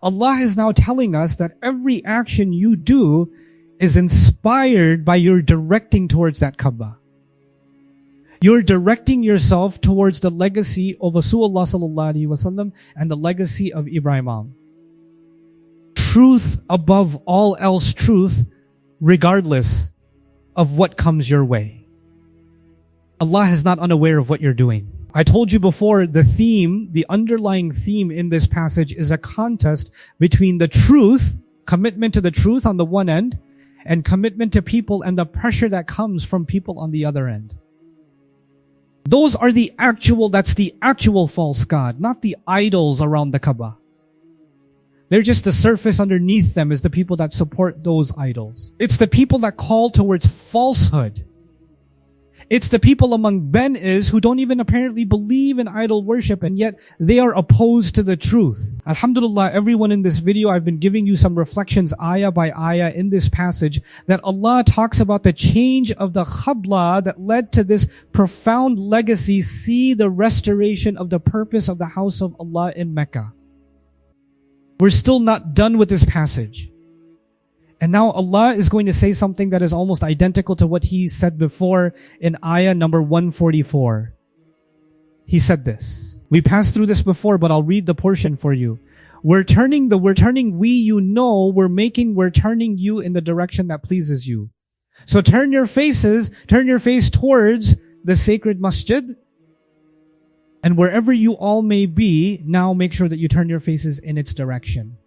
Allah is now telling us that every action you do is inspired by your directing towards that Kaaba. You're directing yourself towards the legacy of Rasulullah sallallahu alaihi wasallam and the legacy of Ibrahim. Truth above all else truth, regardless of what comes your way. Allah is not unaware of what you're doing. I told you before, the underlying theme in this passage is a contest between the truth, commitment to the truth on the one end, and commitment to people and the pressure that comes from people on the other end. That's the actual false God, not the idols around the Kaaba. They're just the surface underneath them is the people that support those idols. It's the people that call towards falsehood. It's the people among Ben-Is who don't even apparently believe in idol worship, and yet they are opposed to the truth. Alhamdulillah, everyone in this video, I've been giving you some reflections ayah by ayah in this passage that Allah talks about the change of the Qibla that led to this profound legacy. See the restoration of the purpose of the house of Allah in Mecca. We're still not done with this passage. And now Allah is going to say something that is almost identical to what He said before in ayah number 144. He said this. We passed through this before, but I'll read the portion for you. We're turning you in the direction that pleases you. So turn your face towards the sacred masjid. And wherever you all may be, now make sure that you turn your faces in its direction.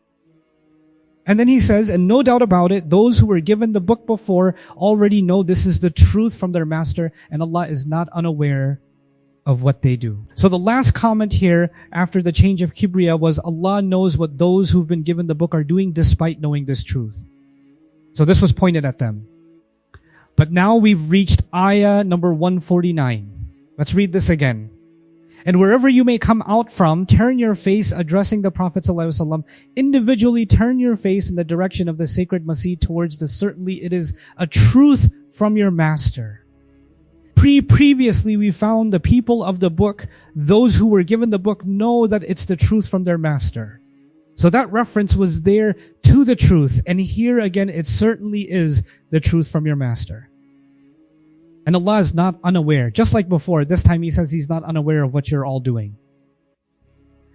And then He says, and no doubt about it, those who were given the book before already know this is the truth from their master, and Allah is not unaware of what they do. So the last comment here after the change of Kibriya was Allah knows what those who've been given the book are doing despite knowing this truth. So this was pointed at them. But now we've reached ayah number 149. Let's read this again. And wherever you may come out from, turn your face, addressing the Prophet ﷺ, individually turn your face in the direction of the sacred masjid towards certainly it is a truth from your master. Previously we found the people of the book, those who were given the book know that it's the truth from their master. So that reference was there to the truth. And here again, it certainly is the truth from your master. And Allah is not unaware. Just like before, this time He says He's not unaware of what you're all doing.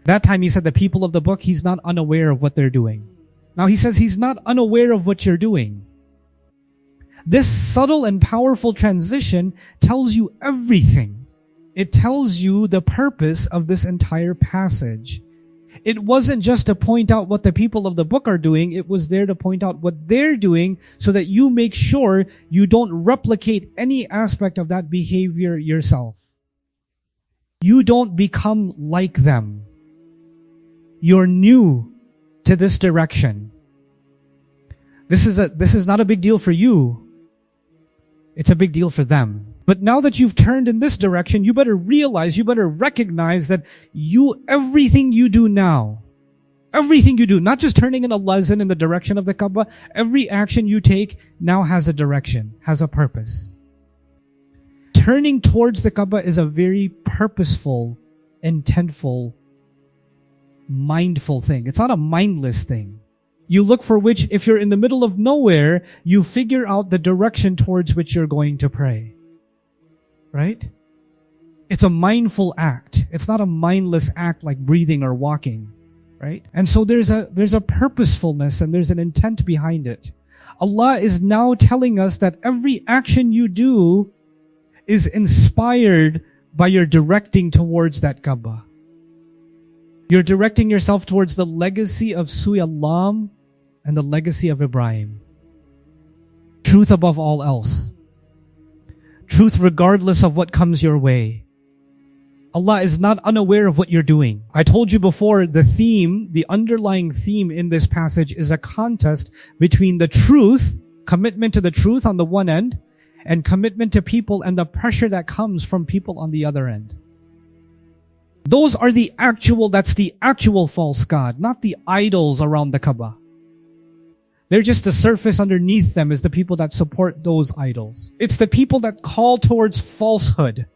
That time He said the people of the book, He's not unaware of what they're doing. Now He says He's not unaware of what you're doing. This subtle and powerful transition tells you everything. It tells you the purpose of this entire passage. It wasn't just to point out what the people of the book are doing. It was there to point out what they're doing so that you make sure you don't replicate any aspect of that behavior yourself. You don't become like them. You're new to this direction. This is not a big deal for you. It's a big deal for them. But now that you've turned in this direction, you better recognize that everything you do now, everything you do, not just turning in a lazan in the direction of the Kaaba, every action you take now has a direction, has a purpose. Turning towards the Kaaba is a very purposeful, intentful, mindful thing. It's not a mindless thing. You look for which, if you're in the middle of nowhere, you figure out the direction towards which you're going to pray. Right? It's a mindful act. It's not a mindless act like breathing or walking. Right? And so there's a purposefulness and there's an intent behind it. Allah is now telling us that every action you do is inspired by your directing towards that Kaaba. You're directing yourself towards the legacy of Suyallam and the legacy of Ibrahim. Truth above all else. Truth regardless of what comes your way. Allah is not unaware of what you're doing. I told you before, the underlying theme in this passage is a contest between the truth, commitment to the truth on the one end, and commitment to people and the pressure that comes from people on the other end. That's the actual false God, not the idols around the Kaaba. They're just the surface underneath them is the people that support those idols. It's the people that call towards falsehood.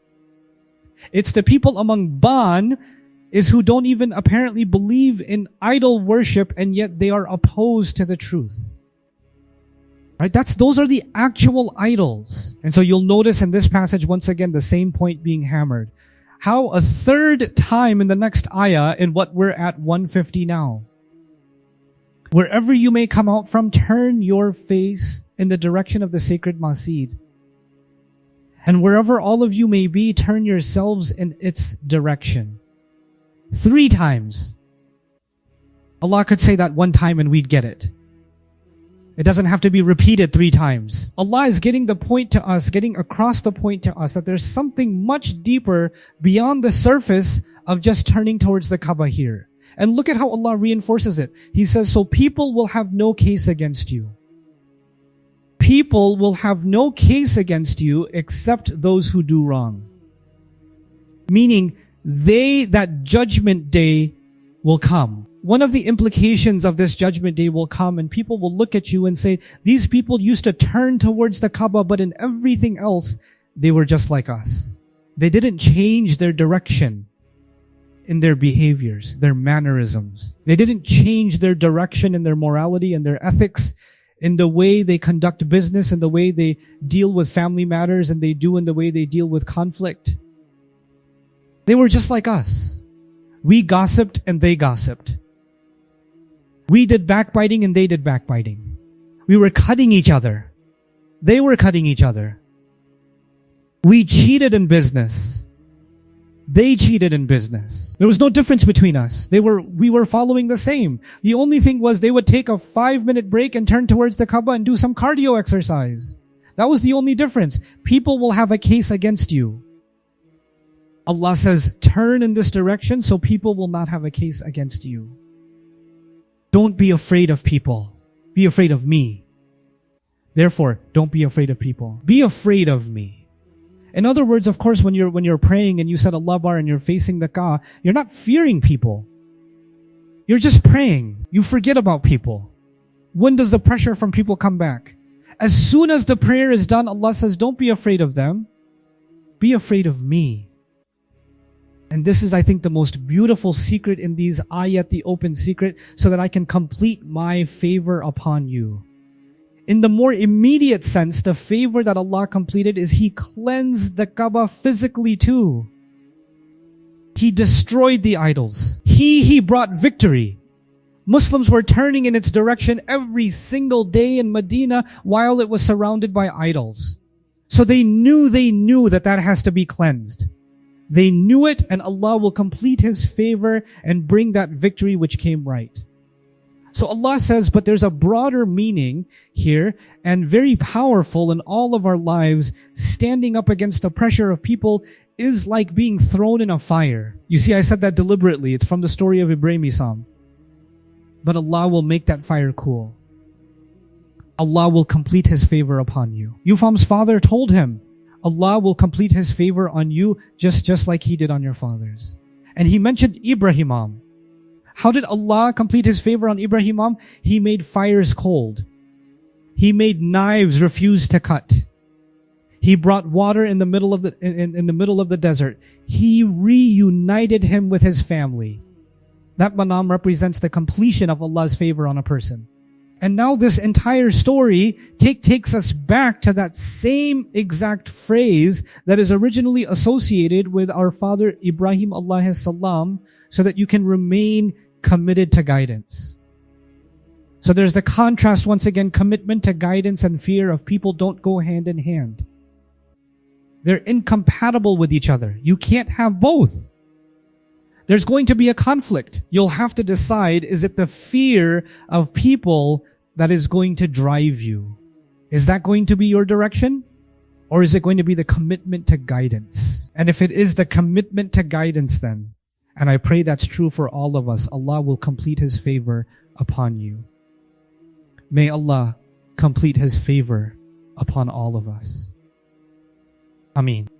It's the people among Ban is who don't even apparently believe in idol worship, and yet they are opposed to the truth. Right? Those are the actual idols. And so you'll notice in this passage, once again, the same point being hammered. How a third time in the next ayah in what we're at 150 now. Wherever you may come out from, turn your face in the direction of the sacred masjid. And wherever all of you may be, turn yourselves in its direction. 3 times. Allah could say that one time and we'd get it. It doesn't have to be repeated 3 times. Allah is getting across the point to us that there's something much deeper beyond the surface of just turning towards the Kaaba here. And look at how Allah reinforces it. He says, so people will have no case against you. People will have no case against you except those who do wrong. Meaning, that judgment day will come. One of the implications of this judgment day will come, and people will look at you and say, these people used to turn towards the Kaaba, but in everything else, they were just like us. They didn't change their direction in their behaviors, their mannerisms. They didn't change their direction in their morality and their ethics, in the way they conduct business, in the way they deal with family matters, and in the way they deal with conflict. They were just like us. We gossiped and they gossiped. We did backbiting and they did backbiting. We were cutting each other. They were cutting each other. We cheated in business. They cheated in business. There was no difference between us. We were following the same. The only thing was they would take a 5-minute break and turn towards the Kaaba and do some cardio exercise. That was the only difference. People will have a case against you. Allah says, turn in this direction so people will not have a case against you. Don't be afraid of people. Be afraid of me. Therefore, don't be afraid of people. Be afraid of me. In other words, of course, when you're praying and you said Allah Bar and you're facing the Kaaba, you're not fearing people. You're just praying. You forget about people. When does the pressure from people come back? As soon as the prayer is done, Allah says, don't be afraid of them. Be afraid of me. And this is, I think, the most beautiful secret in these ayat, the open secret, so that I can complete my favor upon you. In the more immediate sense, the favor that Allah completed is He cleansed the Kaaba physically too. He destroyed the idols. He brought victory. Muslims were turning in its direction every single day in Medina while it was surrounded by idols. So they knew that has to be cleansed. They knew it, and Allah will complete His favor and bring that victory which came right. So Allah says, but there's a broader meaning here and very powerful in all of our lives. Standing up against the pressure of people is like being thrown in a fire. You see, I said that deliberately. It's from the story of Ibrahim Isam. But Allah will make that fire cool. Allah will complete His favor upon you. Yufam's father told him, Allah will complete His favor on you just like He did on your fathers. And he mentioned Ibrahim. How did Allah complete His favor on Ibrahim? He made fires cold. He made knives refuse to cut. He brought water in the middle of the desert. He reunited him with his family. That manam represents the completion of Allah's favor on a person. And now this entire story takes us back to that same exact phrase that is originally associated with our father Ibrahim alayhi salam, so that you can remain committed to guidance. So there's the contrast once again, commitment to guidance and fear of people don't go hand in hand. They're incompatible with each other. You can't have both. There's going to be a conflict. You'll have to decide, is it the fear of people that is going to drive you? Is that going to be your direction? Or is it going to be the commitment to guidance? And if it is the commitment to guidance then, and I pray that's true for all of us, Allah will complete His favor upon you. May Allah complete His favor upon all of us. Ameen.